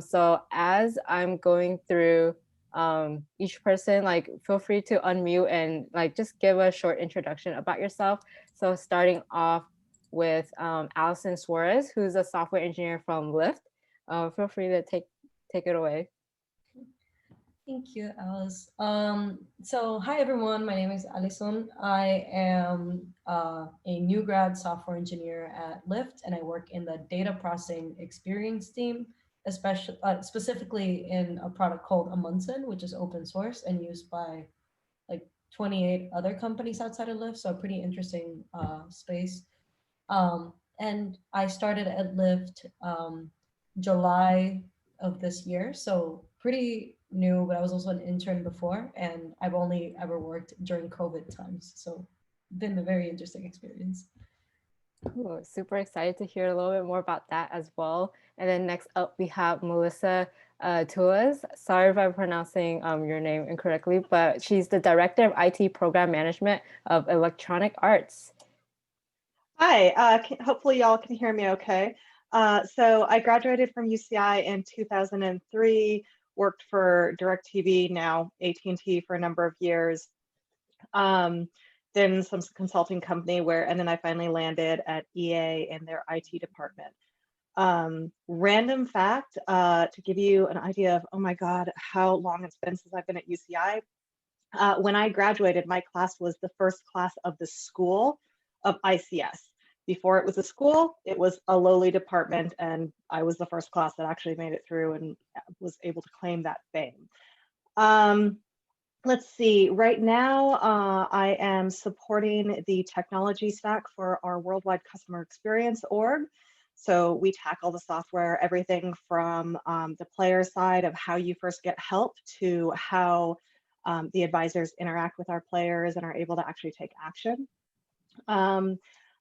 So as I'm going through each person, like feel free to unmute and like just give a short introduction about yourself. So starting off with Allison Suarez, who's a software engineer from Lyft. Feel free to take it away. Thank you, Alice. So hi everyone, my name is Allison. I am a new grad software engineer at Lyft, and I work in the data processing experience team, especially specifically in a product called Amundsen, which is open source and used by like 28 other companies outside of Lyft. So a pretty interesting space. And I started at Lyft July of this year, so pretty new. But I was also an intern before, and I've only ever worked during COVID times, so been a very interesting experience. Cool. Super excited to hear a little bit more about that as well. And then next up, we have Melissa Tuas. Sorry if I'm pronouncing your name incorrectly, but she's the Director of IT Program Management of Electronic Arts. Hi, hopefully y'all can hear me okay. So I graduated from UCI in 2003, worked for DirecTV, now AT&T, for a number of years. Then some consulting company and then I finally landed at EA in their IT department. Random fact, to give you an idea of, oh my God, how long it's been since I've been at UCI. When I graduated, my class was the first class of the school of ICS. Before it was a school, it was a lowly department, and I was the first class that actually made it through and was able to claim that fame. Let's see, right now I am supporting the technology stack for our worldwide customer experience org. So we tackle the software, everything from the player side of how you first get help to how the advisors interact with our players and are able to actually take action.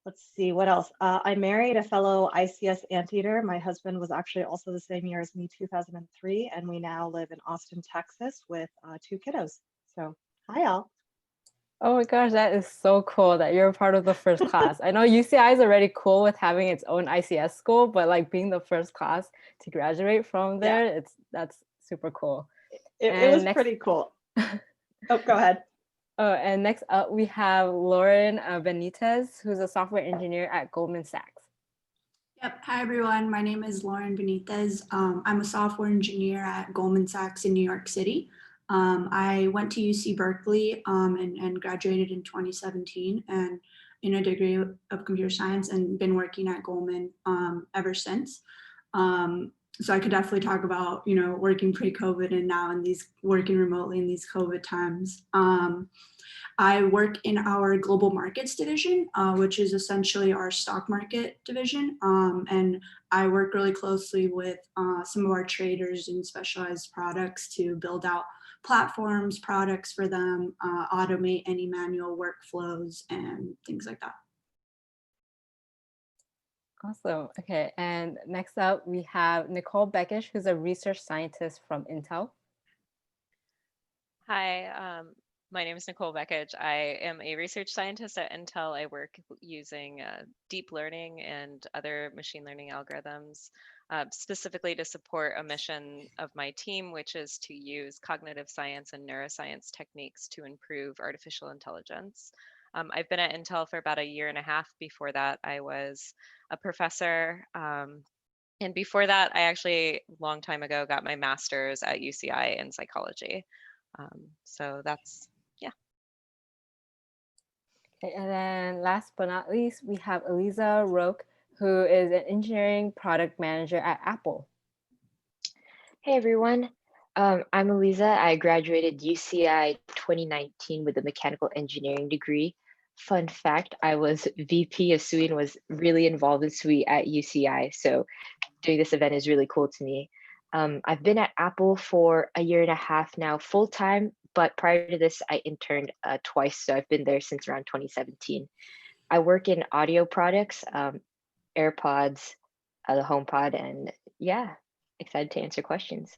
Let's see, what else? I married a fellow ICS anteater. My husband was actually also the same year as me, 2003, and we now live in Austin, Texas with 2 kiddos. So, hi all. Oh my gosh, that is so cool that you're a part of the first class. I know UCI is already cool with having its own ICS school, but like being the first class to graduate from there, Yeah. that's super cool. It was pretty cool. Oh, go ahead. Oh, and next up we have Lauren Benitez, who's a software engineer at Goldman Sachs. Yep. Hi, everyone. My name is Lauren Benitez. I'm a software engineer at Goldman Sachs in New York City. I went to UC Berkeley and graduated in 2017 and in a degree of computer science and been working at Goldman ever since. So I could definitely talk about, working pre-COVID and now working remotely in these COVID times. I work in our global markets division, which is essentially our stock market division. And I work really closely with some of our traders in specialized products to build out platforms, products for them, automate any manual workflows and things like that. Awesome. Okay, and next up we have Nicole Beckage, who's a research scientist from Intel. Hi, my name is Nicole Beckage. I am a research scientist at Intel. I work using deep learning and other machine learning algorithms, specifically to support a mission of my team, which is to use cognitive science and neuroscience techniques to improve artificial intelligence. I've been at Intel for about a year and a half. Before that, I was a professor. And before that, I actually, a long time ago, got my master's at UCI in psychology. So that's, yeah. Okay, and then last but not least, we have Elisa Roach, who is an engineering product manager at Apple. Hey everyone, I'm Elisa. I graduated UCI 2019 with a mechanical engineering degree. Fun fact, I was VP of SUI and was really involved in SUI at UCI, so doing this event is really cool to me. I've been at Apple for a year and a half now, full-time, but prior to this, I interned twice, so I've been there since around 2017. I work in audio products, AirPods, the HomePod, and yeah, excited to answer questions.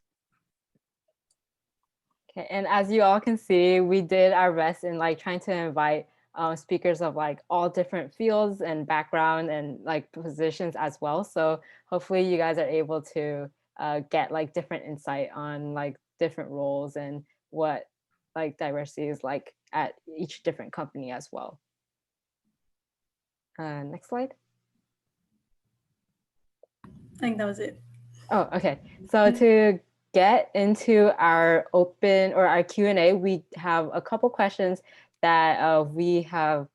Okay, and as you all can see, we did our best in like trying to invite speakers of like all different fields and background and like positions as well. So hopefully you guys are able to get like different insight on like different roles and what like diversity is like at each different company as well. Next slide. I think that was it. Oh, okay. So to get into our open or our Q&A, we have a couple questions that we have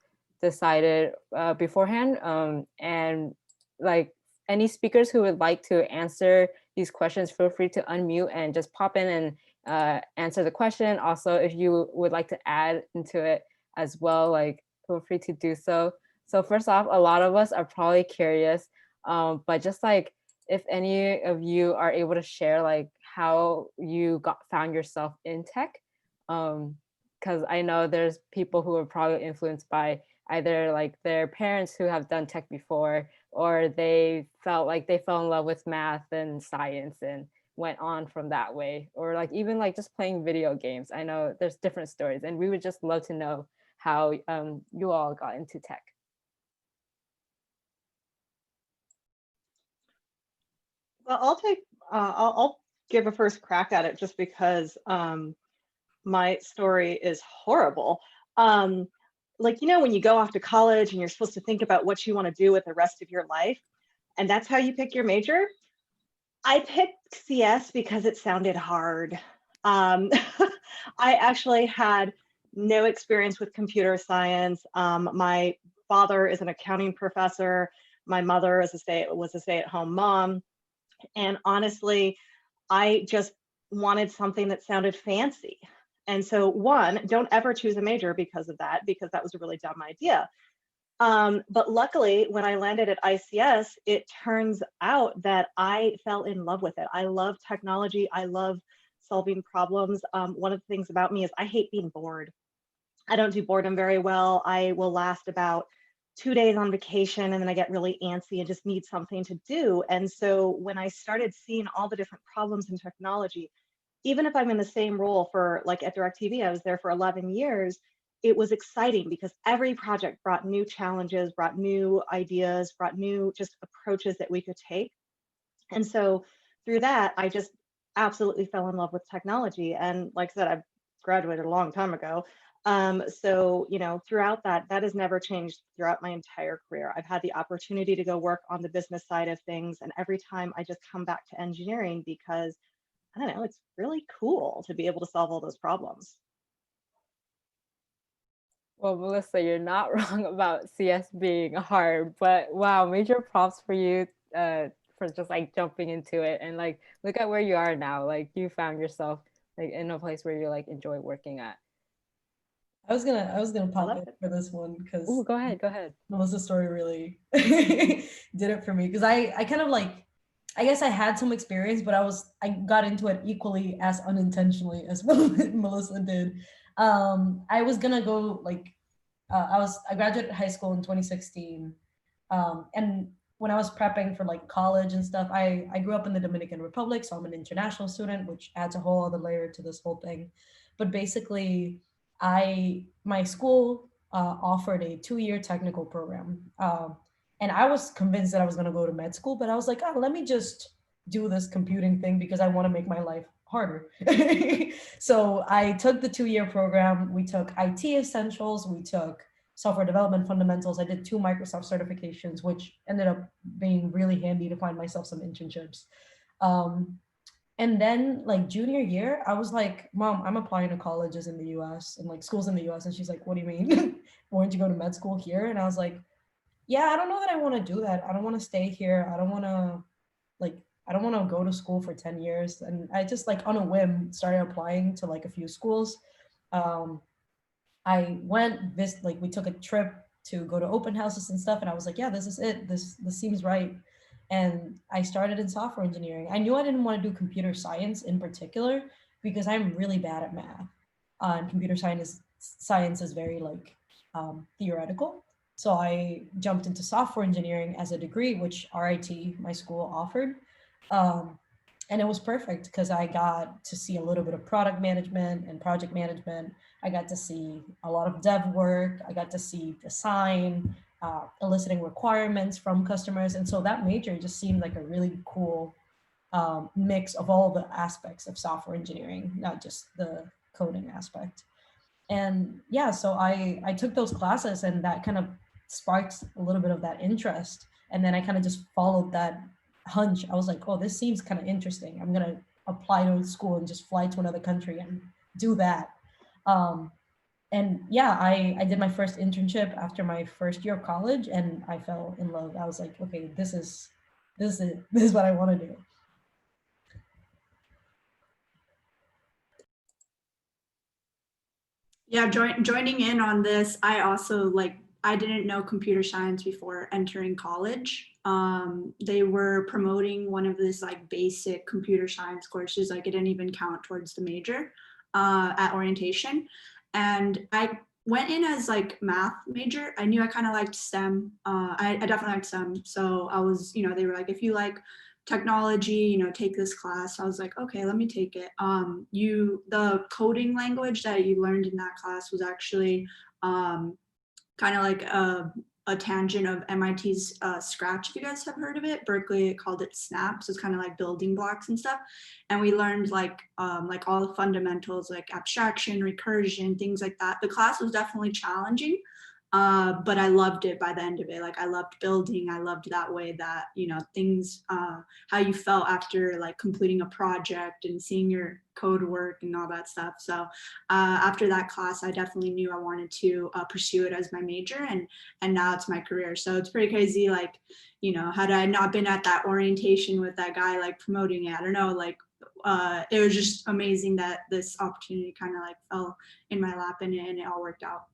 decided beforehand. And like any speakers who would like to answer these questions, feel free to unmute and just pop in and answer the question. Also, if you would like to add into it as well, like feel free to do so. So first off, a lot of us are probably curious, but just like if any of you are able to share like how you found yourself in tech, because I know there's people who are probably influenced by either like their parents who have done tech before, or they felt like they fell in love with math and science and went on from that way, or like even like just playing video games. I know there's different stories, and we would just love to know how you all got into tech. Well, I'll give a first crack at it just because my story is horrible. Like, you know, when you go off to college and you're supposed to think about what you want to do with the rest of your life, and that's how you pick your major. I picked CS because it sounded hard. I actually had no experience with computer science. My father is an accounting professor. My mother was a stay-at-home mom. And honestly, I just wanted something that sounded fancy. And so one, don't ever choose a major because of that, because that was a really dumb idea. But luckily, when I landed at ICS, it turns out that I fell in love with it. I love technology. I love solving problems. One of the things about me is I hate being bored. I don't do boredom very well. I will last about 2 days on vacation and then I get really antsy and just need something to do. And so when I started seeing all the different problems in technology, even if I'm in the same role for like at DirecTV, I was there for 11 years, it was exciting because every project brought new challenges, brought new ideas, brought new just approaches that we could take. And so through that, I just absolutely fell in love with technology. And like I said, I graduated a long time ago. So, you know, throughout that has never changed throughout my entire career. I've had the opportunity to go work on the business side of things. And every time I just come back to engineering because, I don't know, it's really cool to be able to solve all those problems. Well, Melissa, you're not wrong about CS being hard, but wow, major props for you for just like jumping into it and like look at where you are now. Like you found yourself like in a place where you like enjoy working at. I was gonna pop in for this one because Go ahead. Melissa's story really did it for me because I kind of like, I guess I had some experience, but I got into it equally as unintentionally as Melissa did. I was gonna go like, I graduated high school in 2016, and when I was prepping for like college and stuff, I grew up in the Dominican Republic, so I'm an international student, which adds a whole other layer to this whole thing. But basically, my school offered a 2-year technical program, and I was convinced that I was going to go to med school, but I was like, oh, let me just do this computing thing because I want to make my life harder. So I took the 2-year program. We took IT essentials. We took software development fundamentals. I did 2 Microsoft certifications, which ended up being really handy to find myself some internships. And then like junior year, I was like, Mom, I'm applying to colleges in the US and like schools in the US. And she's like, what do you mean? Why don't you go to med school here? And I was like, yeah, I don't know that I want to do that. I don't want to stay here. I don't want to go to school for 10 years. And I just like on a whim started applying to like a few schools. I went we took a trip to go to open houses and stuff. And I was like, yeah, this is it. This seems right. And I started in software engineering. I knew I didn't want to do computer science in particular because I'm really bad at math. And computer science is very like theoretical. So I jumped into software engineering as a degree, which RIT, my school, offered. And it was perfect because I got to see a little bit of product management and project management. I got to see a lot of dev work. I got to see design, eliciting requirements from customers. And so that major just seemed like a really cool mix of all the aspects of software engineering, not just the coding aspect. And yeah, so I took those classes, and that kind of sparked a little bit of that interest. And then I kind of just followed that hunch. I was like, oh, this seems kind of interesting. I'm going to apply to school and just fly to another country and do that. And yeah, I did my first internship after my first year of college, and I fell in love. I was like, okay, this is what I want to do. Yeah, joining in on this, I also I didn't know computer science before entering college. They were promoting one of these like basic computer science courses, like it didn't even count towards the major at orientation. And I went in as like math major. I knew I kind of liked STEM. I definitely liked STEM. So I was, they were like, if you like technology, take this class. I was like, okay, let me take it. The coding language that you learned in that class was actually kind of like a tangent of MIT's Scratch, if you guys have heard of it. Berkeley called it Snap, so it's kind of like building blocks and stuff. And we learned like all the fundamentals, like abstraction, recursion, things like that. The class was definitely challenging, but I loved it by the end of it. Like I loved building. I loved that way that, things, how you felt after like completing a project and seeing your code work and all that stuff. So after that class, I definitely knew I wanted to pursue it as my major, and now it's my career. So it's pretty crazy. Like, had I not been at that orientation with that guy, like promoting it, I don't know, like, it was just amazing that this opportunity kind of like fell in my lap, and it all worked out.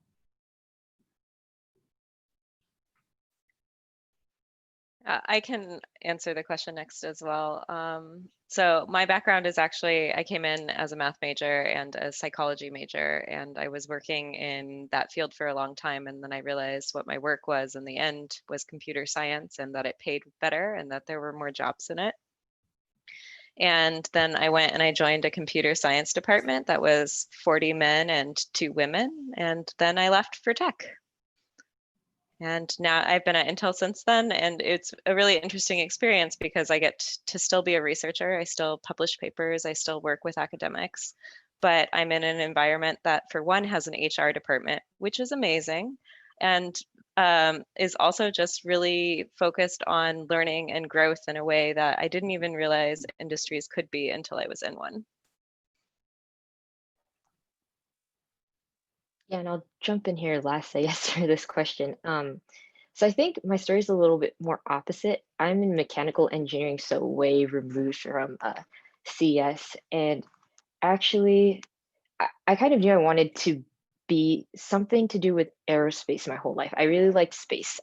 I can answer the question next as well. So my background is actually, I came in as a math major and a psychology major, and I was working in that field for a long time. And then I realized what my work was in the end was computer science, and that it paid better and that there were more jobs in it. And then I went and I joined a computer science department that was 40 men and 2 women. And then I left for tech. And now I've been at Intel since then, and it's a really interesting experience because I get to still be a researcher. I still publish papers. I still work with academics, but I'm in an environment that, for one, has an HR department, which is amazing, and is also just really focused on learning and growth in a way that I didn't even realize industries could be until I was in one. Yeah, and I'll jump in here last, I guess, for this question. So I think my story is a little bit more opposite. I'm in mechanical engineering, so way removed from CS. And actually, I kind of knew I wanted to be something to do with aerospace my whole life. I really liked space.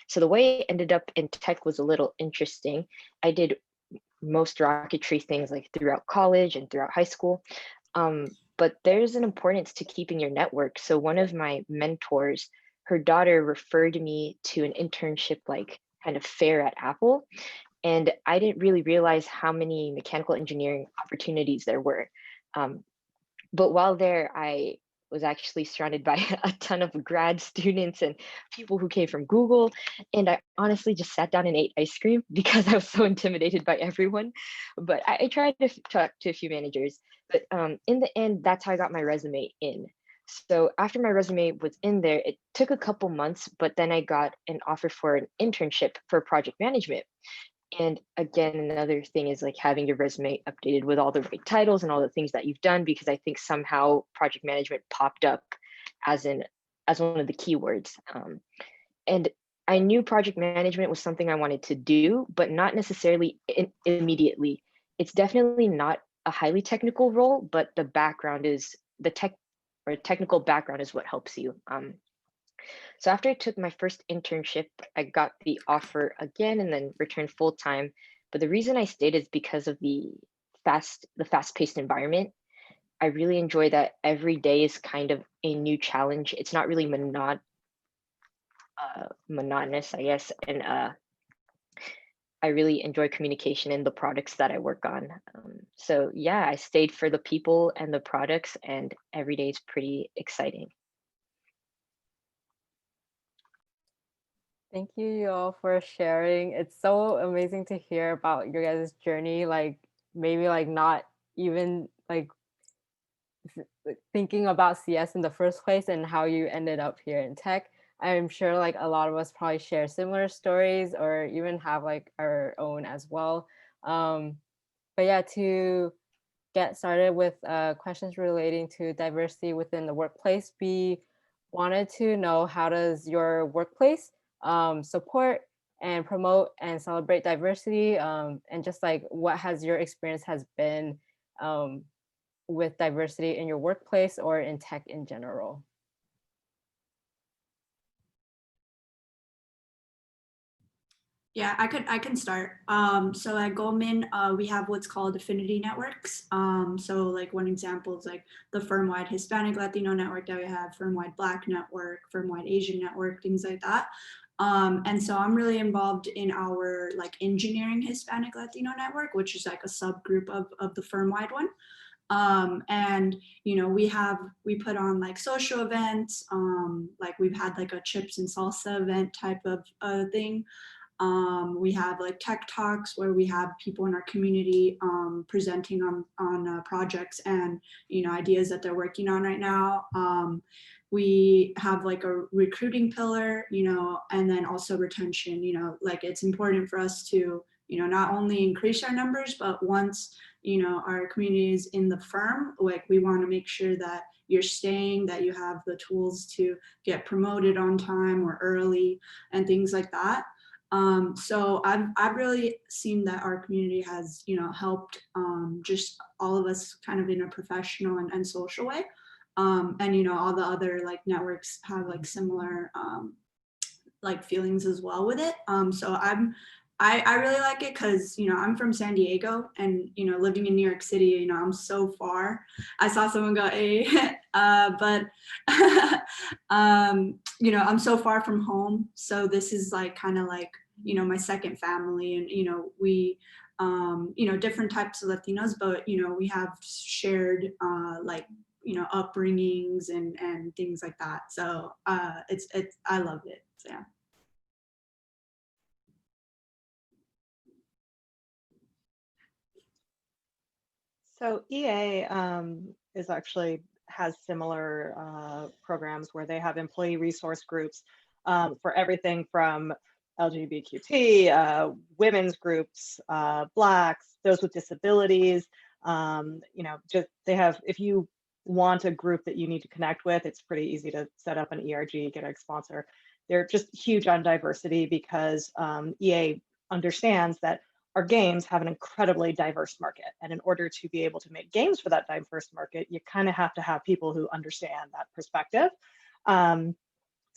So the way it ended up in tech was a little interesting. I did most rocketry things like throughout college and throughout high school. But there's an importance to keeping your network. So one of my mentors, her daughter referred me to an internship like kind of fair at Apple. And I didn't really realize how many mechanical engineering opportunities there were. But while there, I was actually surrounded by a ton of grad students and people who came from Google. And I honestly just sat down and ate ice cream because I was so intimidated by everyone. But I tried to talk to a few managers. But in the end, that's how I got my resume in. So after my resume was in there, it took a couple months, but then I got an offer for an internship for project management. And again, another thing is like having your resume updated with all the right titles and all the things that you've done, because I think somehow project management popped up as one of the keywords. And I knew project management was something I wanted to do, but not necessarily immediately. It's definitely not a highly technical role, but the background is technical background is what helps you. So after I took my first internship, I got the offer again and then returned full time. But the reason I stayed is because of the fast-paced environment. I really enjoy that every day is kind of a new challenge. It's not really monotonous, I guess. And I really enjoy communication in the products that I work on. So yeah, I stayed for the people and the products, and every day is pretty exciting. Thank you all for sharing. It's so amazing to hear about your guys' journey. Like maybe like not even like thinking about CS in the first place and how you ended up here in tech. I'm sure like a lot of us probably share similar stories or even have like our own as well. But yeah, to get started with questions relating to diversity within the workplace, we wanted to know, how does your workplace support and promote and celebrate diversity, and just like what has your experience has been with diversity in your workplace or in tech in general? Yeah, I can start. So at Goldman, we have what's called affinity networks. So like one example is like the firm-wide Hispanic Latino network that we have, firm-wide Black network, firm-wide Asian network, things like that. And so I'm really involved in our like engineering Hispanic Latino network, which is like a subgroup of the firm-wide one. And you know, we put on like social events, like we've had like a chips and salsa event type of thing. We have like tech talks where we have people in our community presenting on projects and, you know, ideas that they're working on right now. We have like a recruiting pillar, you know, and then also retention. You know, like it's important for us to, you know, not only increase our numbers, but once, you know, our community is in the firm, like we want to make sure that you're staying, that you have the tools to get promoted on time or early and things like that. So I've really seen that our community has, you know, helped just all of us kind of in a professional and social way. And, you know, all the other like networks have like similar like feelings as well with it. So I really like it because, you know, I'm from San Diego and, you know, living in New York City, you know, I'm so far. I saw someone go, hey, but, you know, I'm so far from home. So this is like kind of like, you know, my second family and, you know, we, you know, different types of Latinos, but, you know, we have shared like, you know, upbringings and things like that. So it's, I love it. So yeah. So EA is actually has similar programs where they have employee resource groups for everything from LGBTQ, women's groups, Blacks, those with disabilities. You know, just they have, if you want a group that you need to connect with, it's pretty easy to set up an ERG, get a sponsor. They're just huge on diversity because EA understands that our games have an incredibly diverse market. And in order to be able to make games for that diverse market, you kind of have to have people who understand that perspective.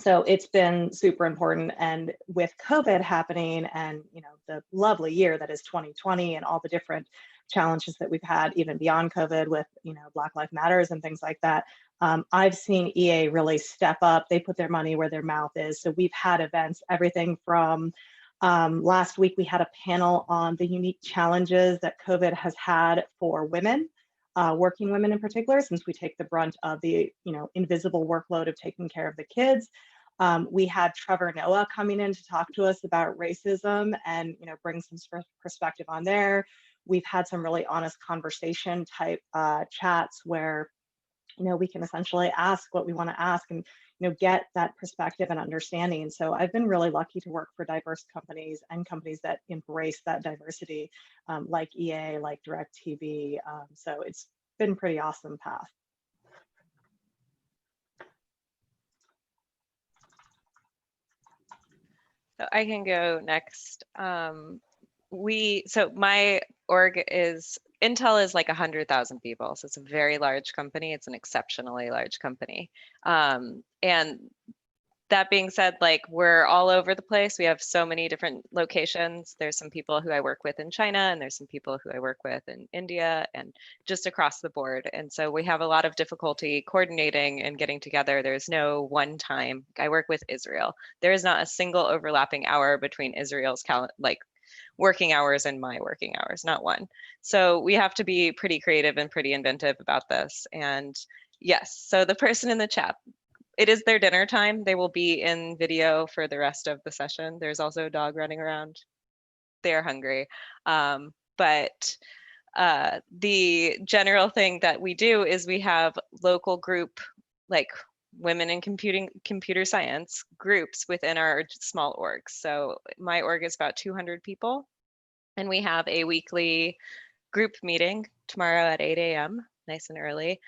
So it's been super important. And with COVID happening and, you know, the lovely year that is 2020 and all the different challenges that we've had even beyond COVID with, you know, Black Lives Matters and things like that, I've seen EA really step up. They put their money where their mouth is. So we've had events, everything from last week, we had a panel on the unique challenges that COVID has had for women, working women in particular, since we take the brunt of the, you know, invisible workload of taking care of the kids. We had Trevor Noah coming in to talk to us about racism and, you know, bring some perspective on there. We've had some really honest conversation type chats where, you know, we can essentially ask what we want to ask and, you know, get that perspective and understanding. So I've been really lucky to work for diverse companies and companies that embrace that diversity, like EA, like DirecTV. So it's been pretty awesome path. So I can go next. So my org is, Intel is like 100,000 people. So it's a very large company. It's an exceptionally large company. And that being said, like we're all over the place. We have so many different locations. There's some people who I work with in China, and there's some people who I work with in India, and just across the board. And so we have a lot of difficulty coordinating and getting together. There's no one time. I work with Israel. There is not a single overlapping hour between Israel's working hours and my working hours, not one. So we have to be pretty creative and pretty inventive about this. And yes, so the person in the chat, it is their dinner time. They will be in video for the rest of the session. There's also a dog running around. They're hungry. But the general thing that we do is we have local group, like women in computer science groups within our small orgs. So my org is about 200 people, and we have a weekly group meeting tomorrow at 8 a.m., nice and early,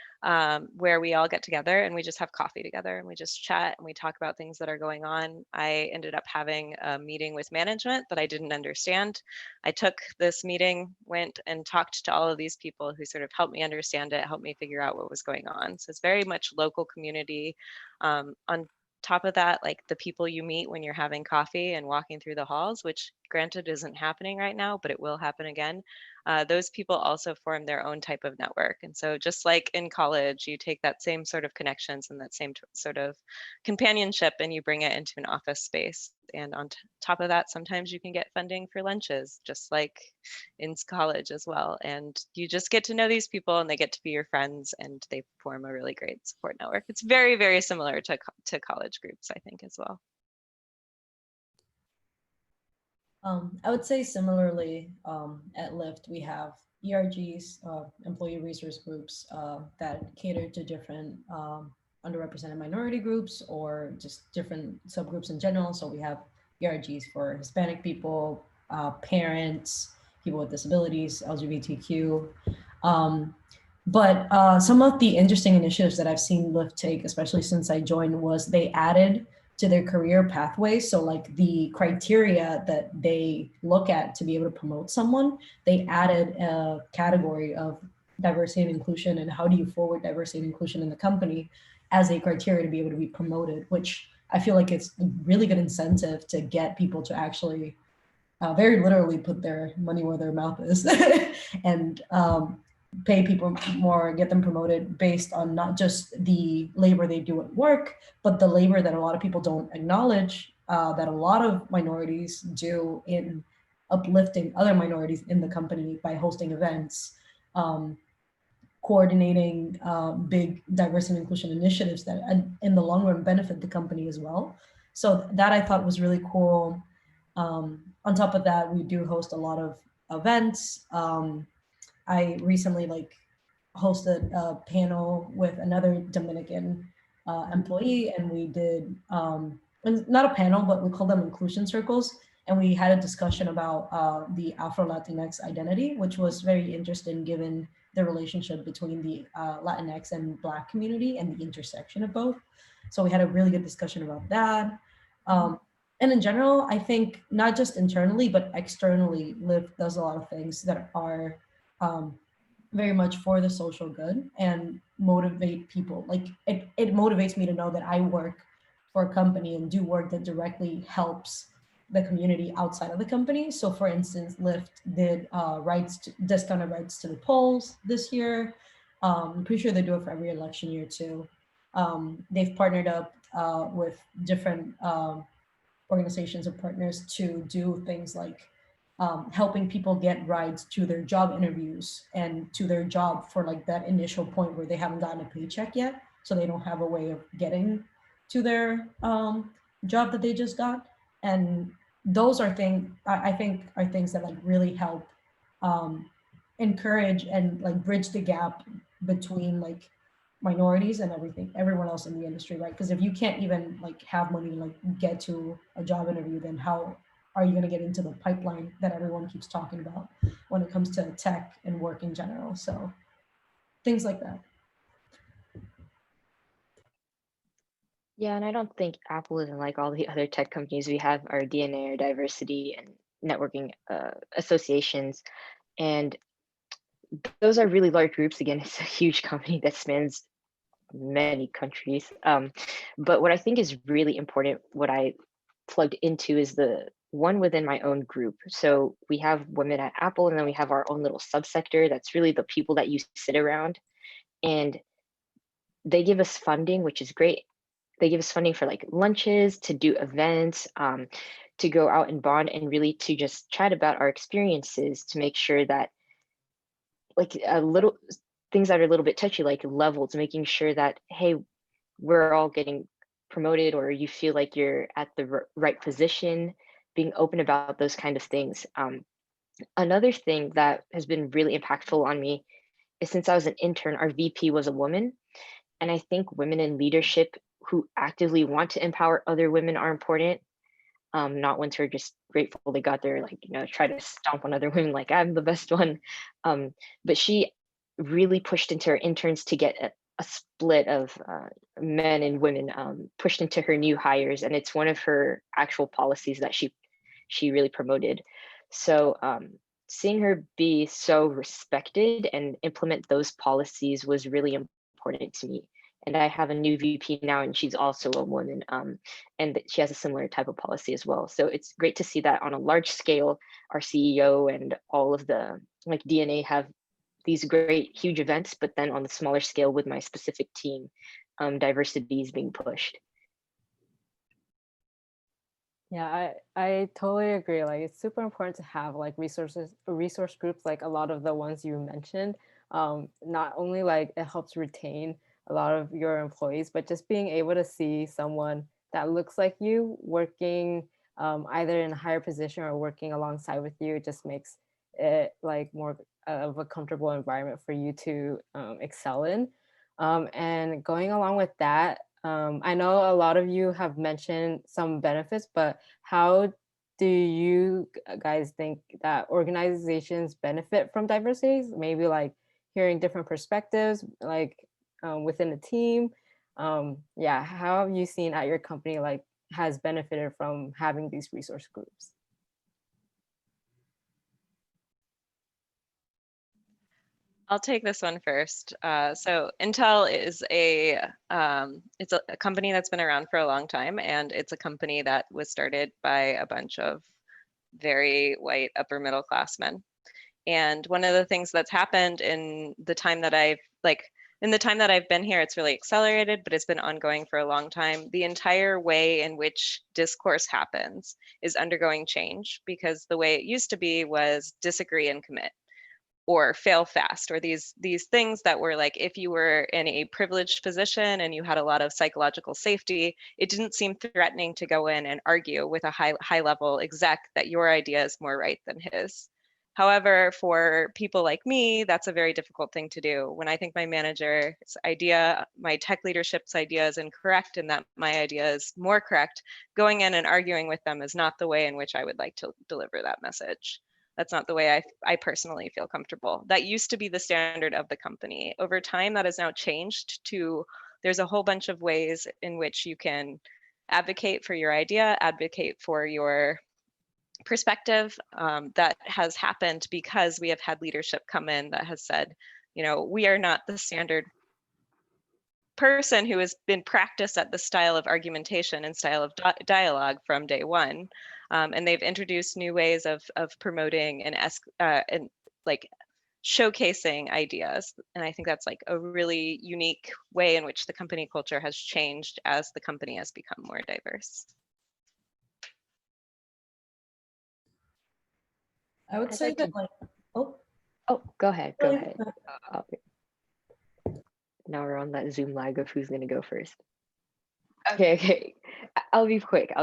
where we all get together and we just have coffee together and we just chat and we talk about things that are going on. I ended up having a meeting with management that I didn't understand. I took this meeting, went and talked to all of these people who sort of helped me understand it, helped me figure out what was going on. So it's very much local community. On top of that, like the people you meet when you're having coffee and walking through the halls, which granted isn't happening right now, but it will happen again. Those people also form their own type of network. And so just like in college, you take that same sort of connections and that same sort of companionship and you bring it into an office space. And on top of that, sometimes you can get funding for lunches, just like in college as well. And you just get to know these people and they get to be your friends and they form a really great support network. It's very, very similar to college groups, I think, as well. I would say similarly, at Lyft, we have ERGs, employee resource groups, that cater to different underrepresented minority groups or just different subgroups in general. So we have ERGs for Hispanic people, parents, people with disabilities, LGBTQ. But some of the interesting initiatives that I've seen Lyft take, especially since I joined, was they added to their career pathways. So like the criteria that they look at to be able to promote someone, they added a category of diversity and inclusion and how do you forward diversity and inclusion in the company as a criteria to be able to be promoted, which I feel like it's a really good incentive to get people to actually very literally put their money where their mouth is and pay people more, get them promoted based on not just the labor they do at work, but the labor that a lot of people don't acknowledge, that a lot of minorities do in uplifting other minorities in the company by hosting events, coordinating big diversity and inclusion initiatives that in the long run benefit the company as well. So that I thought was really cool. On top of that, we do host a lot of events. I recently hosted a panel with another Dominican employee, and we did not a panel, but we call them inclusion circles, and we had a discussion about the Afro Latinx identity, which was very interesting given the relationship between the Latinx and Black community and the intersection of both. So we had a really good discussion about that. And in general, I think not just internally, but externally, Lyft does a lot of things that are very much for the social good and motivate people. Like it motivates me to know that I work for a company and do work that directly helps the community outside of the company. So for instance, Lyft did discounted rides to the polls this year. I'm pretty sure they do it for every election year too. They've partnered up with different organizations and partners to do things like helping people get rides to their job interviews and to their job for like that initial point where they haven't gotten a paycheck yet. So they don't have a way of getting to their job that they just got. And those are things I think are things that like really help encourage and like bridge the gap between like minorities and everyone else in the industry, right? Because if you can't even like have money to like get to a job interview, then how are you going to get into the pipeline that everyone keeps talking about when it comes to tech and work in general? So things like that. Yeah, and I don't think Apple isn't like all the other tech companies. We have our DNA or diversity and networking associations, and those are really large groups. Again, it's a huge company that spans many countries. But what I think is really important, what I plugged into is the one within my own group. So we have women at Apple, and then we have our own little subsector that's really the people that you sit around, and they give us funding, which is great. They give us funding for like lunches, to do events, to go out and bond, and really to just chat about our experiences, to make sure that like a little things that are a little bit touchy, like levels, making sure that, hey, we're all getting promoted or you feel like you're at the right position, being open about those kind of things. Another thing that has been really impactful on me is since I was an intern, our VP was a woman. And I think women in leadership who actively want to empower other women are important, not ones who are just grateful they got there, like, try to stomp on other women like I'm the best one. But she really pushed into her interns to get a split of men and women, pushed into her new hires. And it's one of her actual policies that she really promoted. So seeing her be so respected and implement those policies was really important to me. And I have a new VP now, and she's also a woman, and she has a similar type of policy as well. So it's great to see that on a large scale, our CEO and all of the like DNA have these great, huge events, but then on the smaller scale with my specific team, diversity is being pushed. Yeah, I totally agree. Like it's super important to have like resource groups, like a lot of the ones you mentioned. Not only like it helps retain a lot of your employees, but just being able to see someone that looks like you working either in a higher position or working alongside with you, it just makes it like more of a comfortable environment for you to excel in. And going along with that, I know a lot of you have mentioned some benefits, but how do you guys think that organizations benefit from diversity? Maybe like hearing different perspectives, like within a team. Yeah, how have you seen at your company like has benefited from having these resource groups? I'll take this one first. So Intel is it's a company that's been around for a long time, and it's a company that was started by a bunch of very white upper middle class men. And one of the things that's happened in the time that I've been here, it's really accelerated, but it's been ongoing for a long time. The entire way in which discourse happens is undergoing change, because the way it used to be was disagree and commit, or fail fast, or these things that were like, if you were in a privileged position and you had a lot of psychological safety, it didn't seem threatening to go in and argue with a high level exec that your idea is more right than his. However, for people like me, that's a very difficult thing to do. When I think my manager's idea, my tech leadership's idea is incorrect and that my idea is more correct, going in and arguing with them is not the way in which I would like to deliver that message. That's not the way I personally feel comfortable. That used to be the standard of the company. Over time, that has now changed to, there's a whole bunch of ways in which you can advocate for your idea, advocate for your perspective. That has happened because we have had leadership come in that has said, we are not the standard person who has been practiced at the style of argumentation and style of dialogue from day one. And they've introduced new ways of promoting and like showcasing ideas. And I think that's like a really unique way in which the company culture has changed as the company has become more diverse. I would say that like, oh, go ahead. Now we're on that Zoom lag of who's going to go first. Okay. I'll be quick.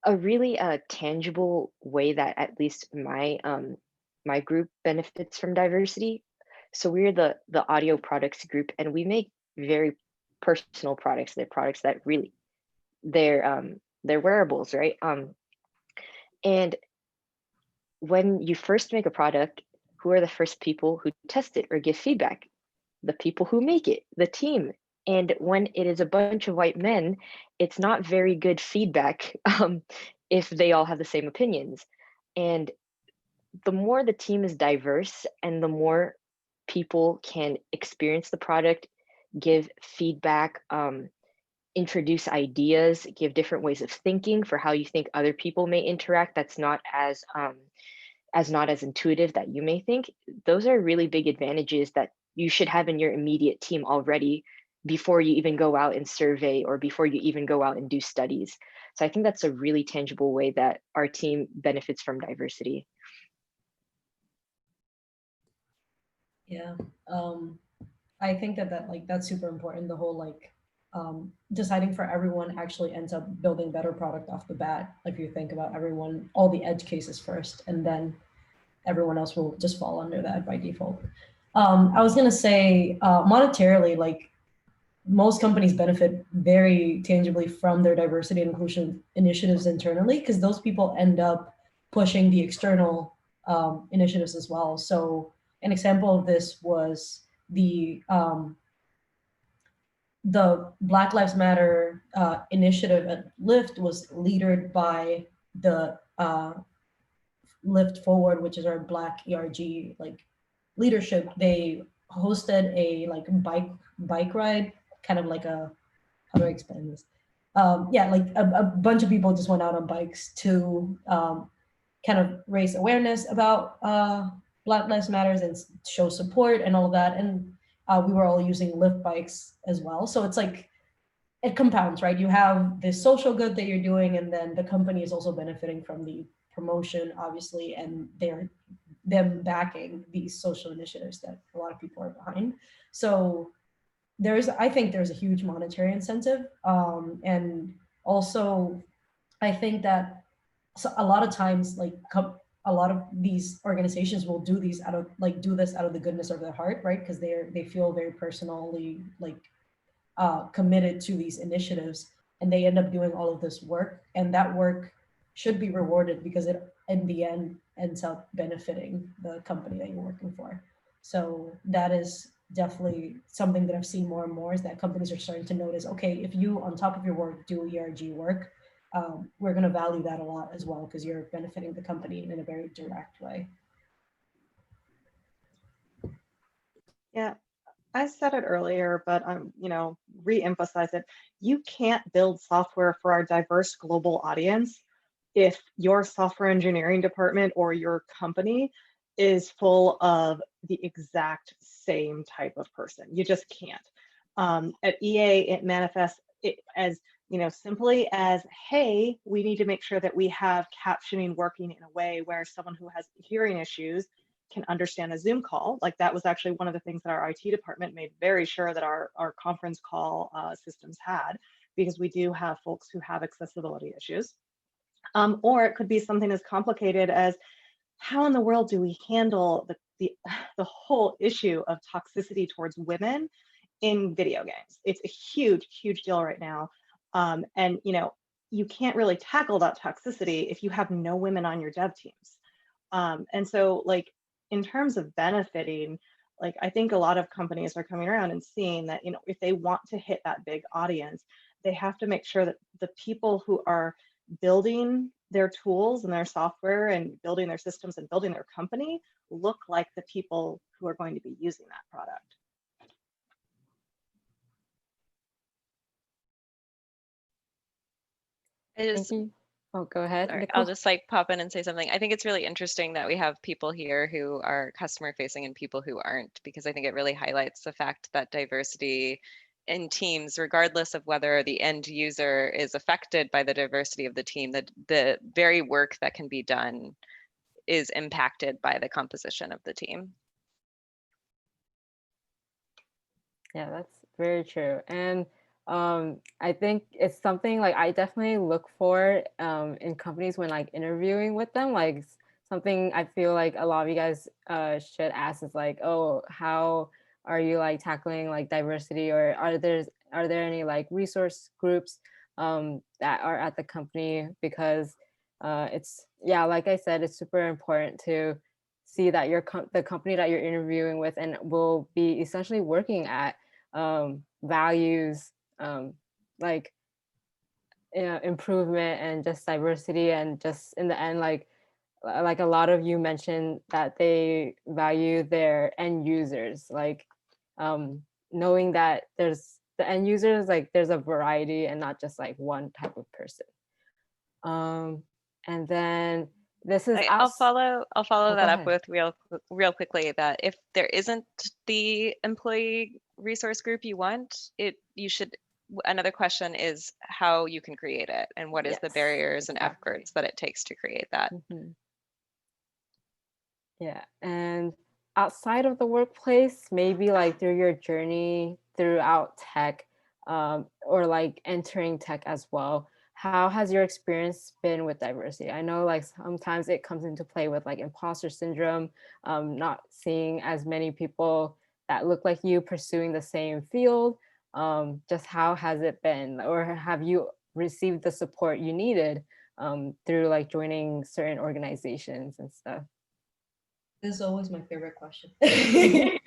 A really tangible way that at least my group benefits from diversity. So we're the audio products group, and we make very personal products. They're products that really they're wearables, right? And when you first make a product, who are the first people who test it or give feedback? The people who make it, the team. And when it is a bunch of white men, it's not very good feedback if they all have the same opinions. And the more the team is diverse and the more people can experience the product, give feedback, introduce ideas, give different ways of thinking for how you think other people may interact, that's not as intuitive that you may think. Those are really big advantages that you should have in your immediate team already before you even go out and survey or before you even go out and do studies. So I think that's a really tangible way that our team benefits from diversity. Yeah, I think that that's super important. The whole like deciding for everyone actually ends up building better product off the bat. If you think about everyone, all the edge cases first, and then everyone else will just fall under that by default. I was gonna say monetarily, like most companies benefit very tangibly from their diversity and inclusion initiatives internally, because those people end up pushing the external initiatives as well. So an example of this was the Black Lives Matter initiative at Lyft was leadered by the Lyft Forward, which is our Black ERG like leadership. They hosted a like bike ride, kind of like a, how do I explain this? Yeah, like a bunch of people just went out on bikes to kind of raise awareness about Black Lives Matters and show support and all of that. And we were all using Lyft bikes as well. So it's like, it compounds, right? You have this social good that you're doing, and then the company is also benefiting from the promotion, obviously, and them backing these social initiatives that a lot of people are behind. So I think there's a huge monetary incentive. And also, I think that a lot of times, like a lot of these organizations will do this out of the goodness of their heart, right? Because they feel very personally like committed to these initiatives, and they end up doing all of this work, and that work should be rewarded because it in the end ends up benefiting the company that you're working for. So that is definitely something that I've seen more and more, is that companies are starting to notice, okay, if you on top of your work do ERG work, we're going to value that a lot as well, because you're benefiting the company in a very direct way. Yeah, I said it earlier, but I'm, re-emphasize it. You can't build software for our diverse global audience if your software engineering department or your company is full of the exact same type of person. You just can't. At EA, it manifests as simply as, hey, we need to make sure that we have captioning working in a way where someone who has hearing issues can understand a Zoom call. Like that was actually one of the things that our IT department made very sure that our conference call systems had, because we do have folks who have accessibility issues. Or it could be something as complicated as, how in the world do we handle the whole issue of toxicity towards women in video games? It's a huge, huge deal right now. And you can't really tackle that toxicity if you have no women on your dev teams. And so like, in terms of benefiting, like I think a lot of companies are coming around and seeing that, if they want to hit that big audience, they have to make sure that the people who are building their tools and their software and building their systems and building their company look like the people who are going to be using that product. Thank you. Oh, go ahead, Sorry, Nicole. I'll just like pop in and say something. I think it's really interesting that we have people here who are customer facing and people who aren't, because I think it really highlights the fact that diversity in teams, regardless of whether the end user is affected by the diversity of the team, that the very work that can be done is impacted by the composition of the team. Yeah, that's very true. And I think it's something like I definitely look for in companies when like interviewing with them. Like something I feel like a lot of you guys should ask is like, oh, how are you like tackling like diversity, or are there any like resource groups that are at the company? Because it's, yeah, like I said, it's super important to see that the company that you're interviewing with and will be essentially working at values like improvement and just diversity, and just in the end, like a lot of you mentioned that they value their end users, like knowing that there's the end users, like there's a variety and not just like one type of person. And then this is I'll follow that up ahead. with real quickly that if there isn't the employee resource group you want, another question is how you can create it and what is the barriers and efforts that it takes to create that. Mm-hmm. Yeah, and outside of the workplace, maybe like through your journey throughout tech, or like entering tech as well. How has your experience been with diversity? I know like sometimes it comes into play with like imposter syndrome, not seeing as many people that look like you pursuing the same field. Just how has it been, or have you received the support you needed through like joining certain organizations and stuff? This is always my favorite question. Yeah.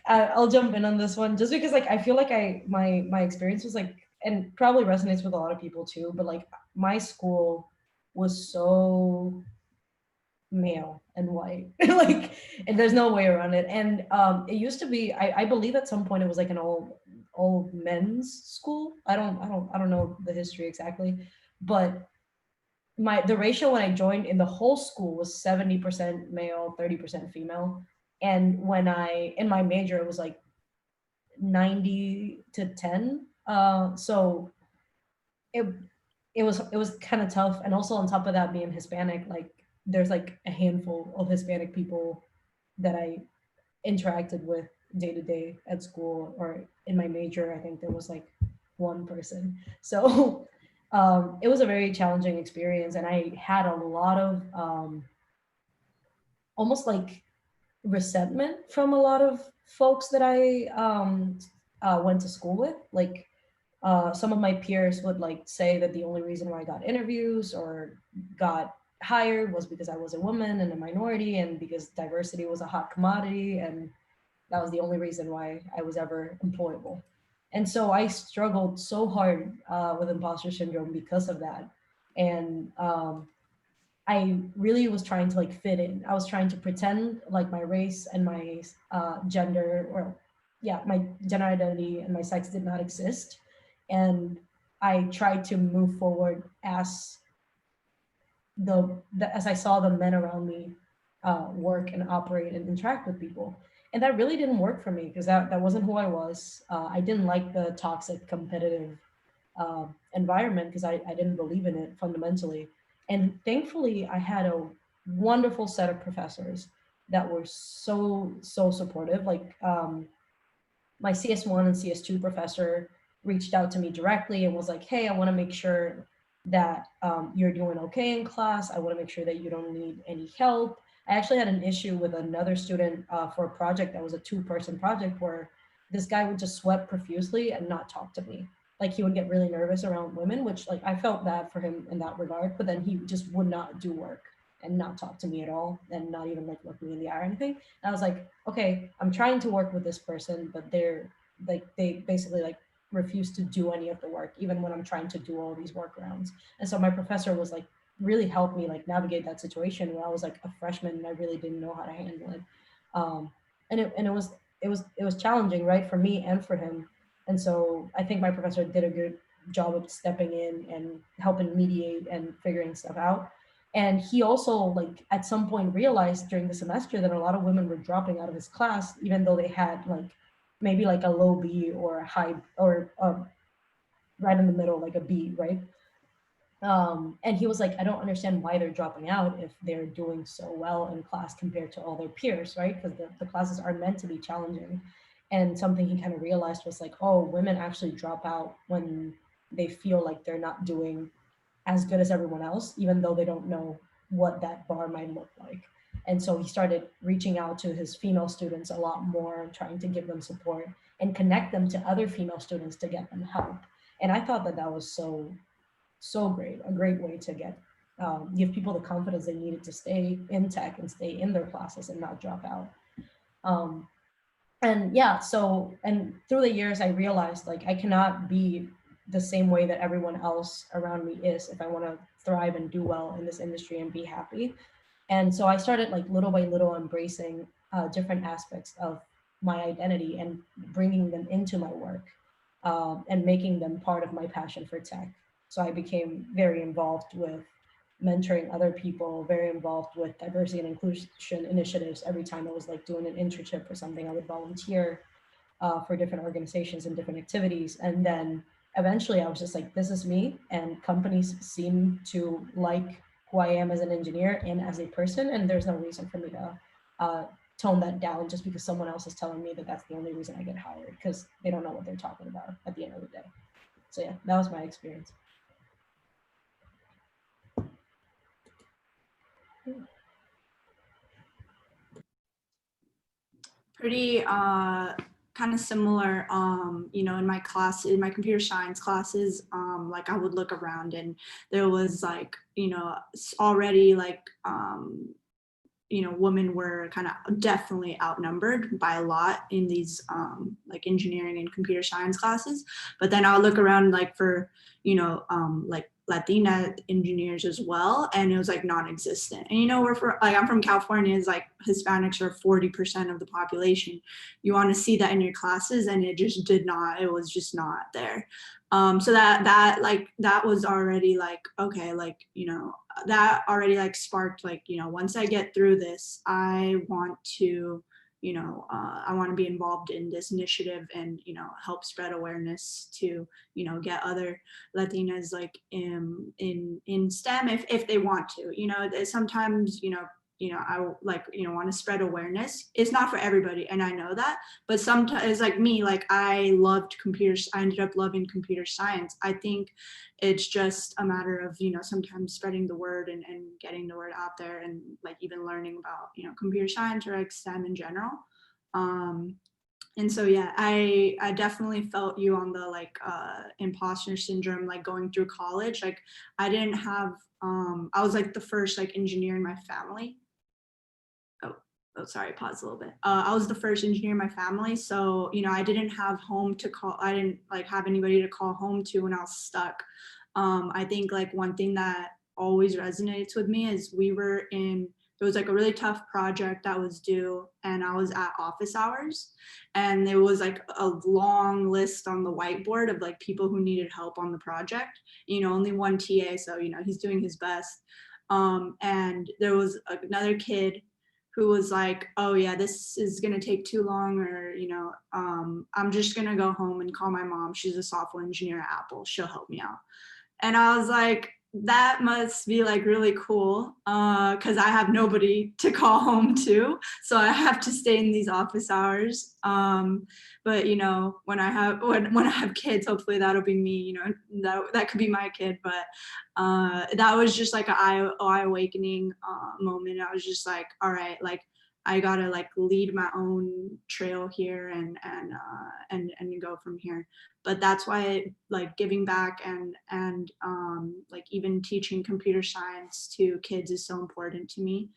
I'll jump in on this one just because like I feel like my experience was like, and probably resonates with a lot of people too, but like my school was so male and white. Like, and there's no way around it. And it used to be, I believe at some point it was like an all men's school. I don't know the history exactly, but the ratio when I joined in the whole school was 70% male, 30% female. And when I in my major it was like 90 to 10. So it it was kind of tough. And also on top of that, being Hispanic, like there's like a handful of Hispanic people that I interacted with day to day at school, or in my major I think there was like one person. So it was a very challenging experience, and I had a lot of almost like resentment from a lot of folks that I went to school with. Like some of my peers would like say that the only reason why I got interviews or got hired was because I was a woman and a minority, and because diversity was a hot commodity, and that was the only reason why I was ever employable. And so I struggled so hard with imposter syndrome because of that. And I really was trying to like fit in. I was trying to pretend like my race and my gender, or yeah, my gender identity and my sex did not exist. And I tried to move forward as as I saw the men around me work and operate and interact with people. And that really didn't work for me because that wasn't who I was. I didn't like the toxic competitive environment because I didn't believe in it fundamentally. And thankfully, I had a wonderful set of professors that were so supportive. Like my CS1 and CS2 professor reached out to me directly and was like, "Hey, I want to make sure that you're doing okay in class. I want to make sure that you don't need any help." I actually had an issue with another student for a project that was a two-person project where this guy would just sweat profusely and not talk to me. Like he would get really nervous around women, which like I felt bad for him in that regard, but then he just would not do work and not talk to me at all and not even like look me in the eye or anything. And I was like, okay, I'm trying to work with this person, but they basically like refuse to do any of the work, even when I'm trying to do all these workarounds. And so my professor was like really helped me like navigate that situation when I was like a freshman and I really didn't know how to handle it. And it was challenging, right, for me and for him. And so I think my professor did a good job of stepping in and helping mediate and figuring stuff out. And he also like at some point realized during the semester that a lot of women were dropping out of his class, even though they had like maybe like a low B or a high or right in the middle, like a B, right? And he was like, I don't understand why they're dropping out if they're doing so well in class compared to all their peers, right? Because the classes are meant to be challenging. And something he kind of realized was like, oh, women actually drop out when they feel like they're not doing as good as everyone else, even though they don't know what that bar might look like. And so he started reaching out to his female students a lot more, trying to give them support and connect them to other female students to get them help. And I thought that that was so great, a great way to give people the confidence they needed to stay in tech and stay in their classes and not drop out. Um, and yeah, so and through the years I realized like I cannot be the same way that everyone else around me is if I want to thrive and do well in this industry and be happy. And so I started like little by little embracing different aspects of my identity and bringing them into my work, and making them part of my passion for tech. So I became very involved with mentoring other people, very involved with diversity and inclusion initiatives. Every time I was like doing an internship or something, I would volunteer for different organizations and different activities. And then eventually I was just like, this is me. And companies seem to like who I am as an engineer and as a person. And there's no reason for me tone that down just because someone else is telling me that that's the only reason I get hired, because they don't know what they're talking about at the end of the day. So yeah, that was my experience. Pretty kind of similar, you know, in my class, in my computer science classes, like I would look around and there was like, you know, already like, you know, women were kind of definitely outnumbered by a lot in these like engineering and computer science classes. But then I'll look around like for, you know, like Latina engineers as well, and it was like non-existent. And you know, like I'm from California, is like Hispanics are 40% of the population. You want to see that in your classes, and it just did not. It was just not there. So that was already like, okay, like, you know, that already like sparked like, you know, once I get through this, I want to, you know, I want to be involved in this initiative and, you know, help spread awareness to, you know, get other Latinas like in STEM if they want to, you know, sometimes, you know, I like, you know, want to spread awareness. It's not for everybody, and I know that, but sometimes like me, like I loved computers. I ended up loving computer science. I think it's just a matter of, you know, sometimes spreading the word and getting the word out there, and like even learning about, you know, computer science or like STEM in general. And so yeah, I definitely felt you on the like imposter syndrome, like going through college. Like I didn't have I was like the first like engineer in my family. Oh, sorry, pause a little bit. I was the first engineer in my family, so, you know, I didn't have home to call. I didn't like have anybody to call home to when I was stuck. I think like one thing that always resonates with me is it was like a really tough project that was due, and I was at office hours, and there was like a long list on the whiteboard of like people who needed help on the project. You know, only one TA, so, you know, he's doing his best. And there was another kid who was like, oh yeah, this is gonna take too long, or, you know, I'm just gonna go home and call my mom. She's a software engineer at Apple. She'll help me out. And I was like, that must be like really cool, because I have nobody to call home to, so I have to stay in these office hours. But you know, when I have kids, hopefully that'll be me. You know, that could be my kid. But that was just like an eye awakening moment. I was just like, all right, like I gotta like lead my own trail here and go from here. But that's why like giving back and like even teaching computer science to kids is so important to me.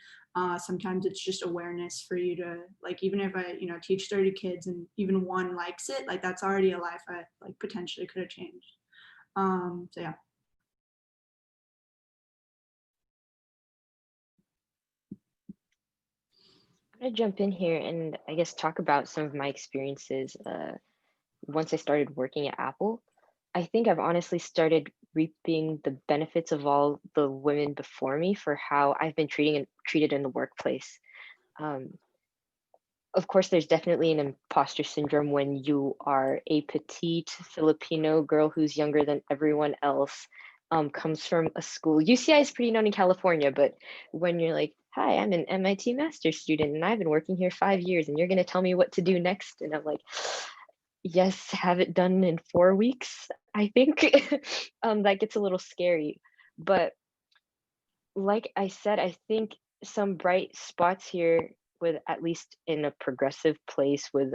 Sometimes it's just awareness for you to like, even if I, you know, teach 30 kids and even one likes it, like that's already a life I like potentially could have changed. So yeah. I'm gonna jump in here and I guess talk about some of my experiences once I started working at Apple. I think I've honestly started reaping the benefits of all the women before me for how I've been treated in the workplace. Of course, there's definitely an imposter syndrome when you are a petite Filipino girl who's younger than everyone else, comes from a school. UCI is pretty known in California, but when you're like, hi, I'm an MIT master's student and I've been working here 5 years and you're going to tell me what to do next. And I'm like, yes, have it done in 4 weeks, I think. That gets a little scary. But like I said, I think some bright spots here, with at least in a progressive place with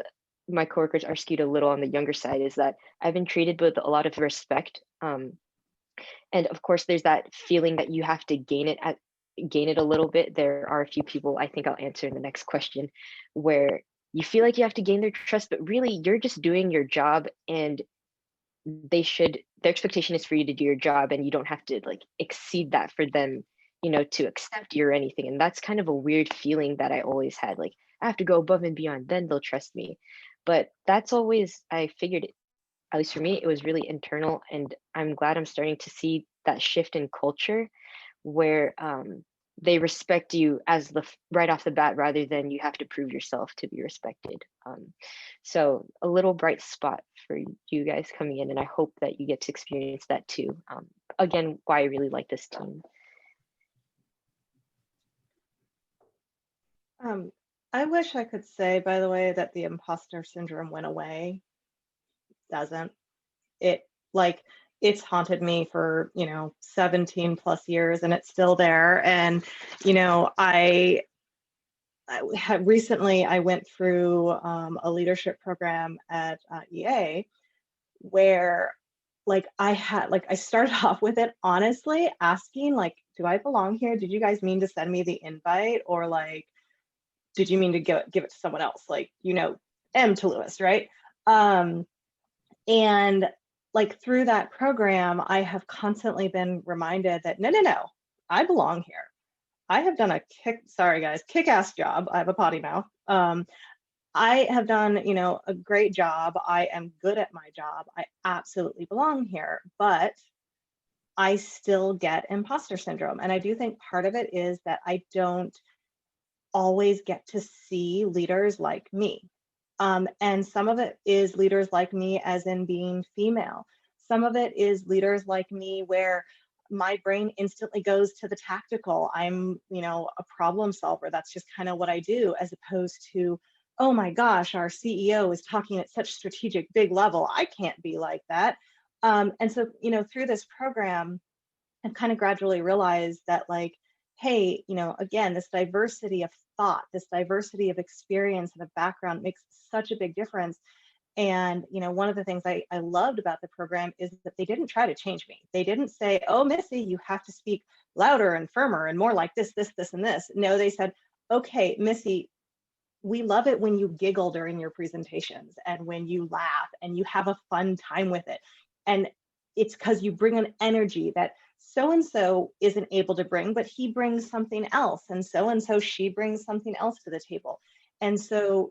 my coworkers are skewed a little on the younger side, is that I've been treated with a lot of respect. And of course, there's that feeling that you have to gain it a little bit. There are a few people, I think I'll answer in the next question, where you feel like you have to gain their trust, but really you're just doing your job, and their expectation is for you to do your job, and you don't have to like exceed that for them, you know, to accept you or anything. And that's kind of a weird feeling that I always had, like I have to go above and beyond, then they'll trust me. But that's always, I figured, at least for me, it was really internal, and I'm glad I'm starting to see that shift in culture where they respect you as right off the bat, rather than you have to prove yourself to be respected. So a little bright spot for you guys coming in, and I hope that you get to experience that too. Again, why I really like this team. I wish I could say, by the way, that the imposter syndrome went away. Doesn't. It like it's haunted me for, 17 plus years and it's still there. And, I had recently I went through a leadership program at EA where I started off with it honestly asking like, do I belong here? Did you guys mean to send me the invite, or like did you mean to give it to someone else? Like, M to Lewis, right? And like through that program, I have constantly been reminded that no, I belong here. I have done kick-ass job. I have a potty mouth. I have done, a great job. I am good at my job. I absolutely belong here, but I still get imposter syndrome. And I do think part of it is that I don't always get to see leaders like me. And some of it is leaders like me as in being female. Some of it is leaders like me where my brain instantly goes to the tactical. I'm, a problem solver. That's just kind of what I do, as opposed to, oh my gosh, our CEO is talking at such strategic big level. I can't be like that. And so, through this program, I've kind of gradually realized that like, hey, again, this diversity of thought, this diversity of experience and of background makes such a big difference. And, one of the things I loved about the program is that they didn't try to change me. They didn't say, oh, Missy, you have to speak louder and firmer and more like this, and this. No, they said, okay, Missy, we love it when you giggle during your presentations and when you laugh and you have a fun time with it. And it's because you bring an energy that so-and-so isn't able to bring, but he brings something else. And so, she brings something else to the table. And so,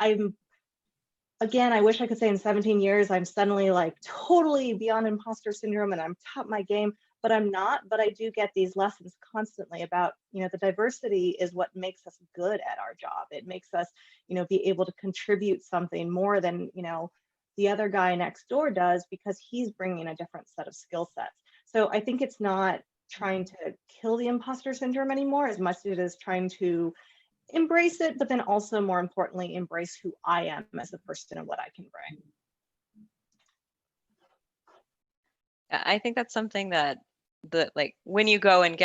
I wish I could say in 17 years, I'm suddenly like totally beyond imposter syndrome and I'm top my game, but I'm not. But I do get these lessons constantly about, the diversity is what makes us good at our job. It makes us, be able to contribute something more than, the other guy next door does, because he's bringing a different set of skill sets. So I think it's not trying to kill the imposter syndrome anymore as much as it is trying to embrace it, but then also more importantly, embrace who I am as a person and what I can bring. I think that's something that like when you go and